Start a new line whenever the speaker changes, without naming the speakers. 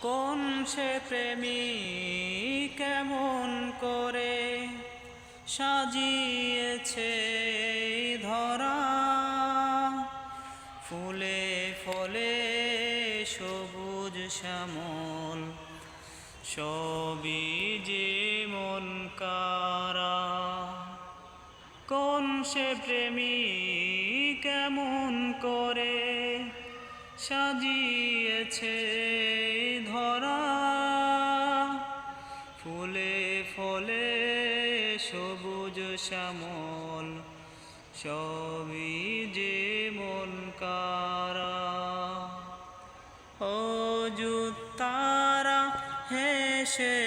কোন সে প্রেমিক কেমন করে সাজিয়েছে এই ধরা, ফুলে ফলে সবুজ শ্যামল সবই যে মন কারা। কোন সে প্রেমিক কেমন করে সাজিয়েছে এই ধরা, ফুলে ফলে সবুজ শ্যামল সবই যে মন কারা। ও তারা হেসে